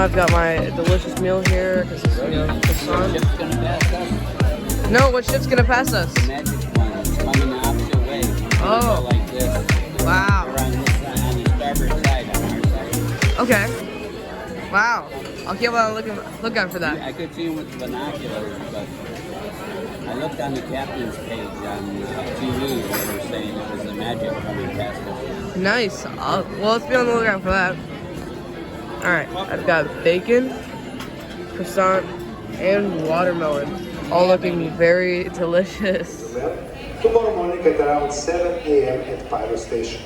I've got my delicious meal here. This is, croissant. No, what ship's gonna pass us? The magic one. It's coming the opposite way. Oh. Like this. Wow. They're on this side, on the starboard side, on our side. Okay. Wow. I'll keep on look out for that. I could see them with binoculars, but I looked on the captain's page on TV and they were saying it was the magic coming past us. Nice. Well, let's be on the lookout for that. All right. I've got bacon, croissant, and watermelon. All looking very delicious. Tomorrow morning at around 7 a.m. at Pyro Station.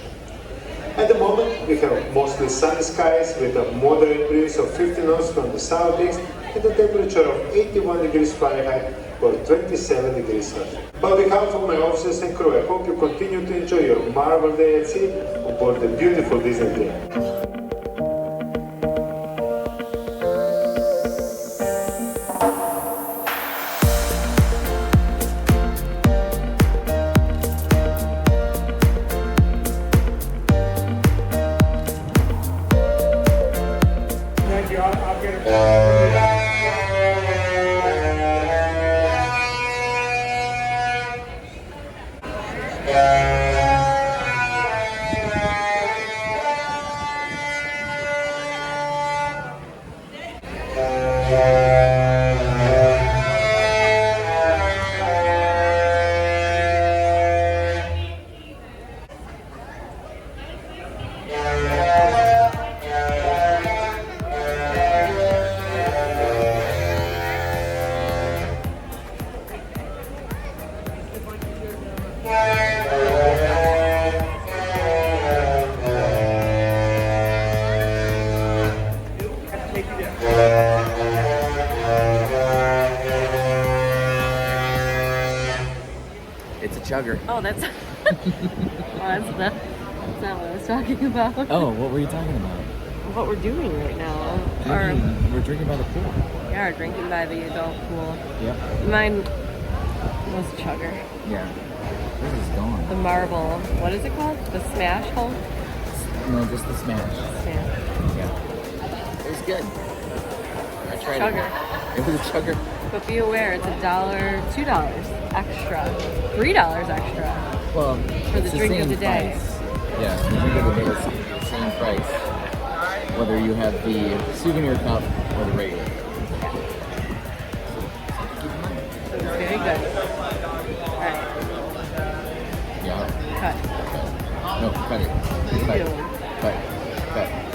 At the moment, we have mostly sunny skies with a moderate breeze of 50 knots from the southeast and a temperature of 81 degrees Fahrenheit or 27 degrees Celsius. On behalf of my officers and crew, I hope you continue to enjoy your marvelous day at sea aboard the beautiful Disney Dream. It's a chugger. Oh, that's that's not what I was talking about. Oh, what were you talking about? What we're doing right now. We're drinking by the pool. Yeah, we're drinking by the adult pool. Yep. Mine was a chugger. Yeah. This is gone. The marble. What is it called? The smash hole? No, just the smash. Smash. Yeah. It was good. I tried Chugger. it. It was a chugger. But be aware, it's $1, $2 extra, $3 extra. Well, for the it's drink same of the day. price. Yeah, the drink of the day is the same price. Whether you have the souvenir cup or the regular. Very good. Alright. Yeah. Cut. No, cut it.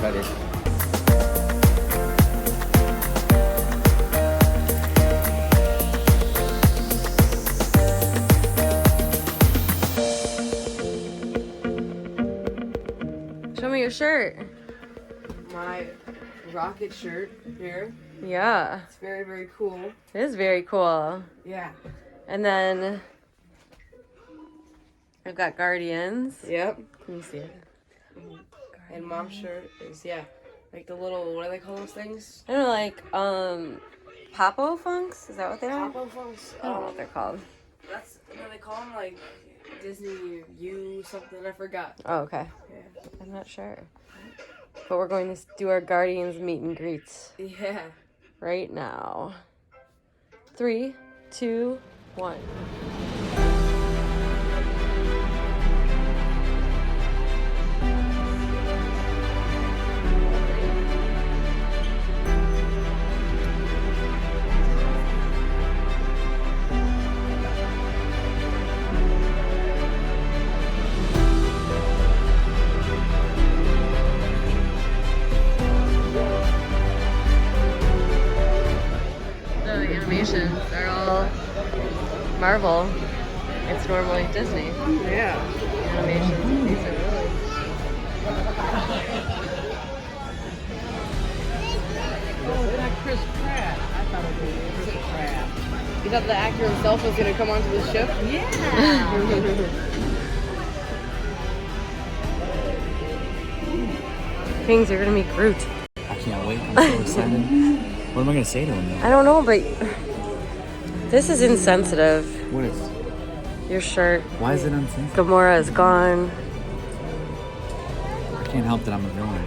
Cut it. Show me your shirt. My rocket shirt here. Yeah. It's very, very cool. It is very cool. Yeah. And then I've got Guardians. Yep. Can you see it? And mom's shirt is, like the little, what do they call those things? I don't know, like, Popo Funks? Is that what they are? Popo Funks. I don't know what they're called. That's what they call them, like Disney U something, I forgot. Oh, okay. Yeah. I'm not sure. But we're going to do our Guardians meet and greets Yeah. right now. 3, 2, 1. They're all Marvel. It's normally Disney. Yeah. Animations. These are really. Oh, it's not Chris Pratt. I thought it was Chris Pratt. You thought the actor himself was going to come onto the ship? Yeah. Kings, you're gonna meet Groot. I can't wait. I'm so excited. What am I gonna say to him? I don't know, but this is insensitive. What is? Your shirt. Why is it unsensitive? Gamora is gone. I can't help that I'm a villain.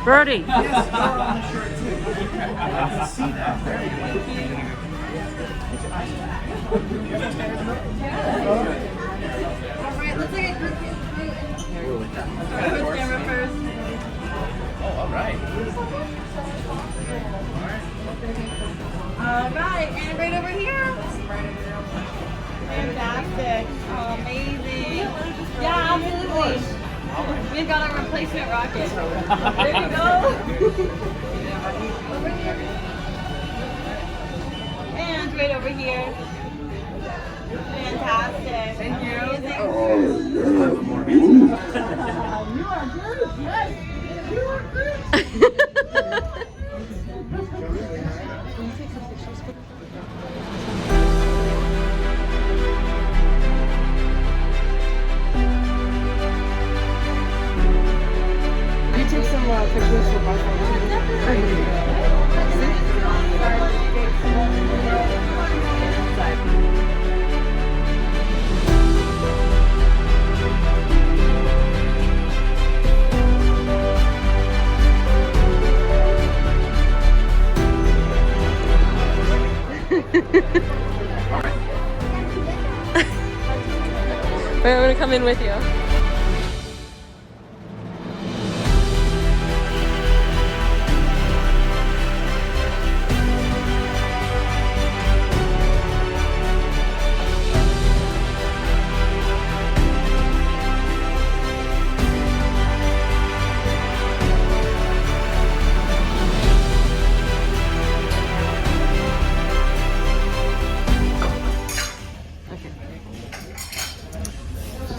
Birdie. Alright, let's take a group camera first. Alright, and right over here. Fantastic. Oh, amazing. Yeah, absolutely. We've got a replacement rocket. There you go. Over here. And right over here. Fantastic. Thank you. You are good. Yes. You are good. Take some pictures for my phone. Wait, I'm gonna come in with you.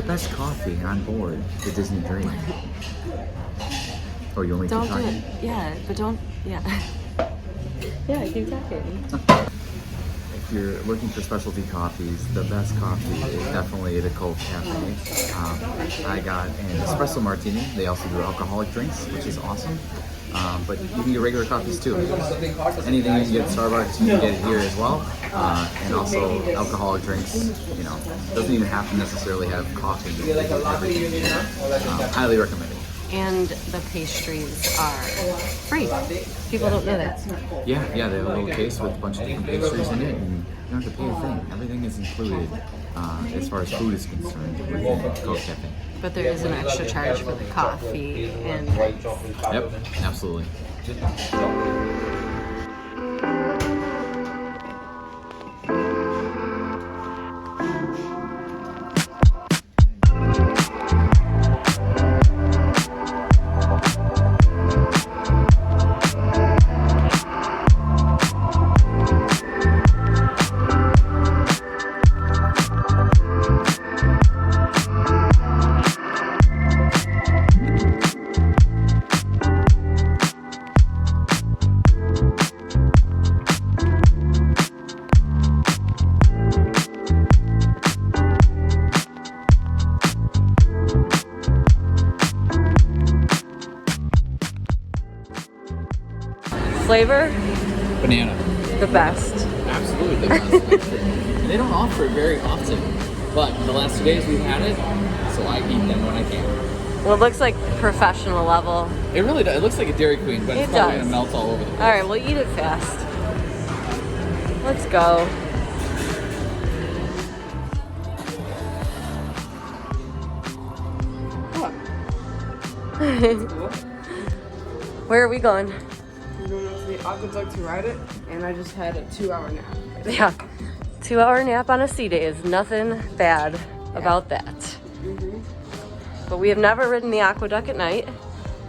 Best coffee on board the Disney Dream. Oh, you want me to Don't keep do talking? it. Yeah, but don't. Yeah. Yeah, keep talking. If you're looking for specialty coffees, the best coffee is definitely the Cove Cafe. I got an espresso martini. They also do alcoholic drinks, which is awesome. But you can get regular coffees too. Anything you can get at Starbucks, you can get it here as well. And also alcoholic drinks, you know, doesn't even have to necessarily have coffee. They do everything. Highly recommend it. And the pastries are free. People don't know that. Yeah, they have a little case with a bunch of different pastries in it, and you don't have to pay a thing. Everything is included as far as food is concerned within Cove Cafe. But there is an extra charge for the coffee and drinks. Yep, absolutely. Flavor? Banana. The best. Absolutely the best. And they don't offer it very often, but the last 2 days we've had it, so I eat them when I can. Well, it looks like professional level. It really does. It looks like a Dairy Queen, but it's It probably does. gonna melt all over the place. All right, we'll eat it fast. Let's go. Where are we going? We're going up to the Aquaduck to ride it, and I just had a 2-hour nap. Yeah, 2-hour nap on a sea day is nothing bad about that. But we have never ridden the Aquaduck at night.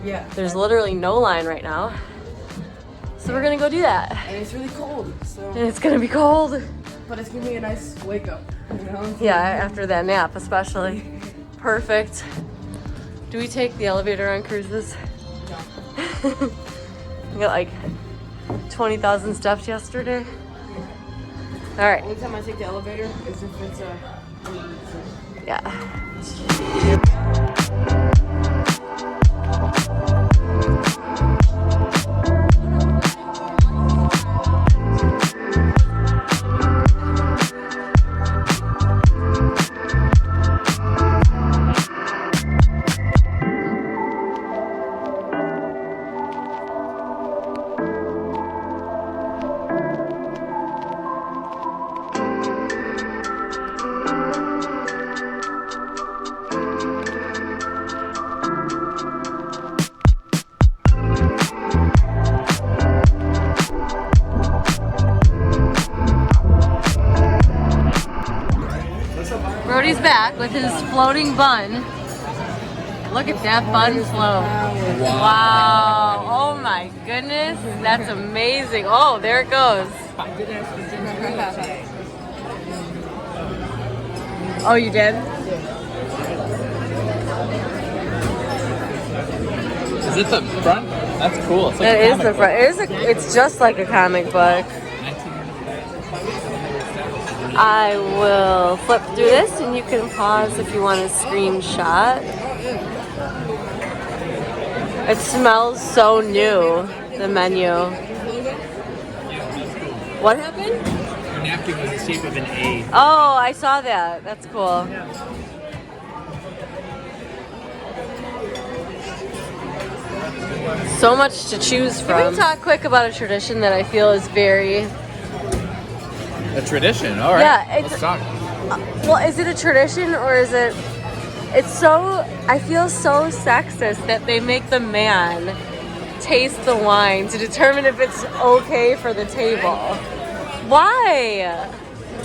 Yeah. There's literally no line right now. So we're gonna go do that. And it's really cold, so. And it's gonna be cold. But it's giving me a nice wake up, you know? Yeah, after that nap especially. Perfect. Do we take the elevator on cruises? No. We got like 20,000 steps yesterday. All right. Only time I take the elevator is if it's a. Yeah. Brody's back with his floating bun. Look at that bun float. Wow. Oh my goodness. That's amazing. Oh, there it goes. Oh, you did? Is it the front? That's cool. It's like It is the front. It's just like a comic book. I will flip through this and you can pause if you want a screenshot. It smells so new, the menu. What happened? Your napkin was the shape of an A. Oh, I saw that. That's cool. So much to choose from. Can we talk quick about a tradition that I feel is very... A tradition, all right. Yeah, let's talk. Well, is it a tradition or is it... It's so... I feel so sexist that they make the man taste the wine to determine if it's okay for the table. Why?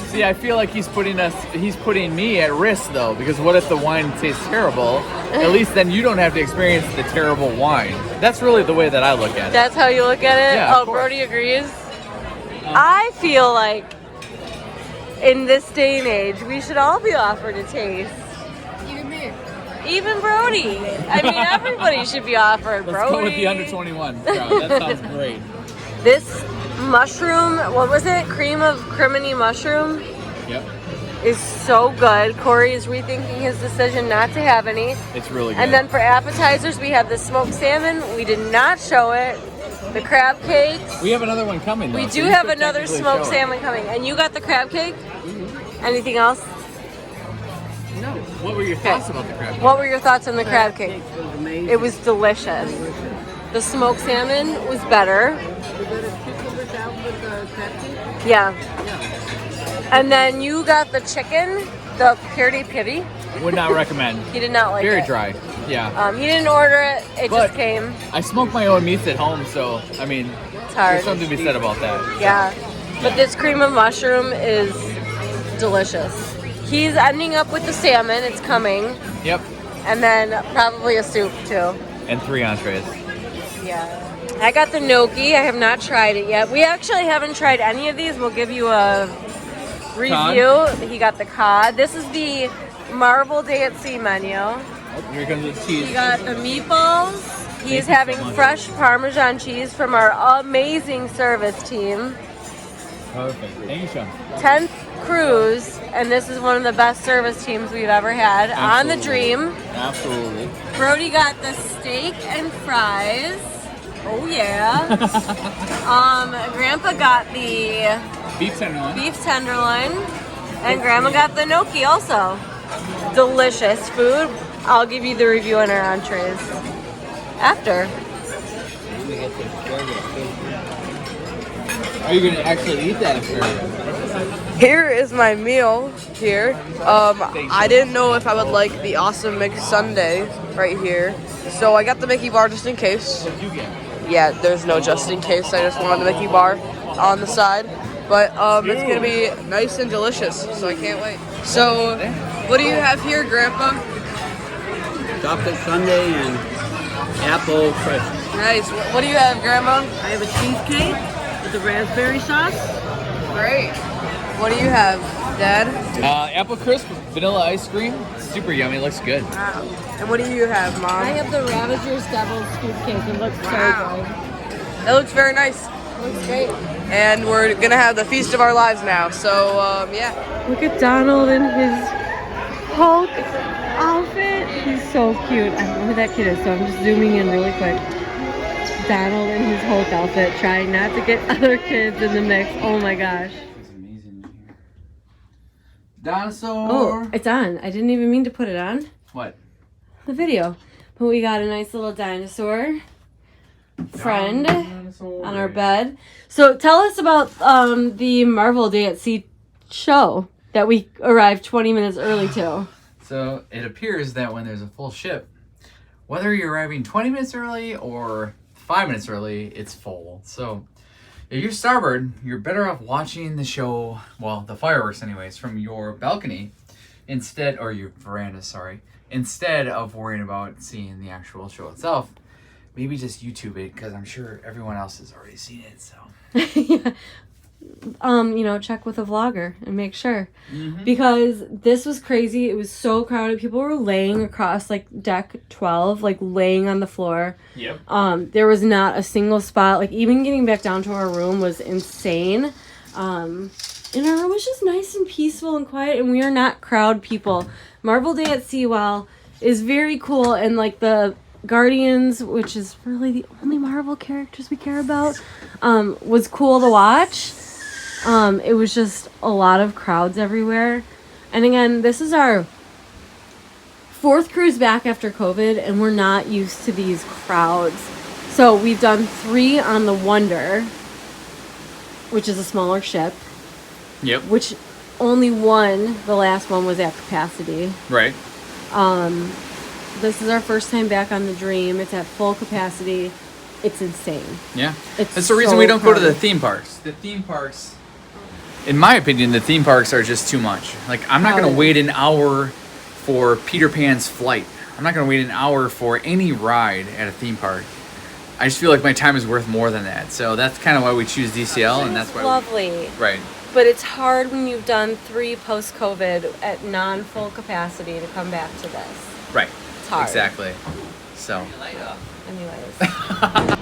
See, I feel like he's putting me at risk though, because what if the wine tastes terrible? At least then you don't have to experience the terrible wine. That's really the way that I look at it. That's how you look at it? Yeah, Oh, Brody agrees? I feel like in this day and age, we should all be offered a taste. Even me. Even Brody. I mean, everybody should be offered. Let's Brody. go with the under 21 crowd. That sounds great. This mushroom, what was it? Cream of criminy mushroom Yep. is so good. Corey is rethinking his decision not to have any. It's really good. And then for appetizers, we have the smoked salmon. We did not show it. The crab cakes. we have another one coming though. We so do you have could another technically smoked show it. salmon coming. And you got the crab cake? Mm-hmm. Anything else? No. What were your thoughts about the crab? What were your thoughts on the crab cake? It was amazing. It was delicious. The smoked salmon was better. You got a cucumber salad with the crab cake? Yeah. Yeah. And then you got the chicken, the piri piri. Would not recommend. He did not like Very it. dry. Yeah. He didn't order it. It But- just came. I smoke my own meats at home, so I mean, It's hard. there's something to be said about that. Yeah. But this cream of mushroom is delicious. He's ending up with the salmon. It's coming. Yep. And then probably a soup too. And 3 entrees. Yeah. I got the gnocchi. I have not tried it yet. We actually haven't tried any of these. We'll give you a review. He got the cod. This is the Marvel Day at Sea menu. Oh, here comes the cheese. He got the meatballs. He's Thank you having so much. fresh Parmesan cheese from our amazing service team. Perfect. Thank you, Sean. 10th cruise, and this is one of the best service teams we've ever had on the Absolutely. Dream. Absolutely. Brody got the steak and fries. Oh yeah. Grandpa got the Beef tenderloin. beef tenderloin, and Grandma got the gnocchi also. Delicious food. I'll give you the review on our entrees after. Are you going to actually eat that asparagus? Here is my meal here. I didn't know if I would like the awesome McSunday right here. So I got the Mickey bar just in case. What did you get? Yeah, there's no just in case. I just wanted the Mickey bar on the side. But it's gonna be nice and delicious, so I can't wait. So, what do you have here, Grandpa? Chocolate sundae and apple fresh. Nice. What do you have, Grandma? I have a cheesecake with the raspberry sauce. Great. What do you have, Dad? Apple crisp with vanilla ice cream. Super yummy. Looks good. Wow. And what do you have, Mom? I have the Ravagers Devil's Scoop Cake. It looks Wow. That looks very nice. Looks great. And we're gonna have the feast of our lives now. So, yeah. Look at Donald in his Hulk outfit. He's so cute. I don't know who that kid is, so I'm just zooming in really quick. Donald in his Hulk outfit, trying not to get other kids in the mix. Oh my gosh. It's amazing here. Dinosaur. Oh, it's on. I didn't even mean to put it on What? the video. But we got a nice little dinosaur friend on our bed. So tell us about the Marvel Day at Sea show that we arrived 20 minutes early to. So it appears that when there's a full ship, whether you're arriving 20 minutes early or 5 minutes early, it's full. So if you're starboard, you're better off watching the show, well, the fireworks anyways, from your balcony, instead, or your veranda, sorry, instead of worrying about seeing the actual show itself, maybe just YouTube it, because I'm sure everyone else has already seen it, so. Yeah. Check with a vlogger and make sure. Because this was crazy. It was so crowded. People were laying across like deck 12, like laying on the floor. Yep. There was not a single spot. Like even getting back down to our room was insane. And our room was just nice and peaceful and quiet, and we are not crowd people. Marvel Day at Seawell is very cool, and like the Guardians, which is really the only Marvel characters we care about, was cool to watch. It was just a lot of crowds everywhere. And again, this is our 4th cruise back after COVID, and we're not used to these crowds. So we've done 3 on the Wonder, which is a smaller ship. Yep. Which only one, the last one, was at capacity. Right. This is our first time back on the Dream. It's at full capacity. It's insane. Yeah. It's That's the reason so we don't go to the crowded. theme parks. The theme parks, in my opinion, the theme parks are just too much. Like, I'm not going to Crowded. wait an hour for Peter Pan's flight. I'm not going to wait an hour for any ride at a theme park. I just feel like my time is worth more than that. So that's kind of why we choose DCL, and that's why. Lovely. Right. But it's hard when you've done 3 post-COVID at non-full capacity to come back to this. Right. It's hard. Exactly. So. Anyways.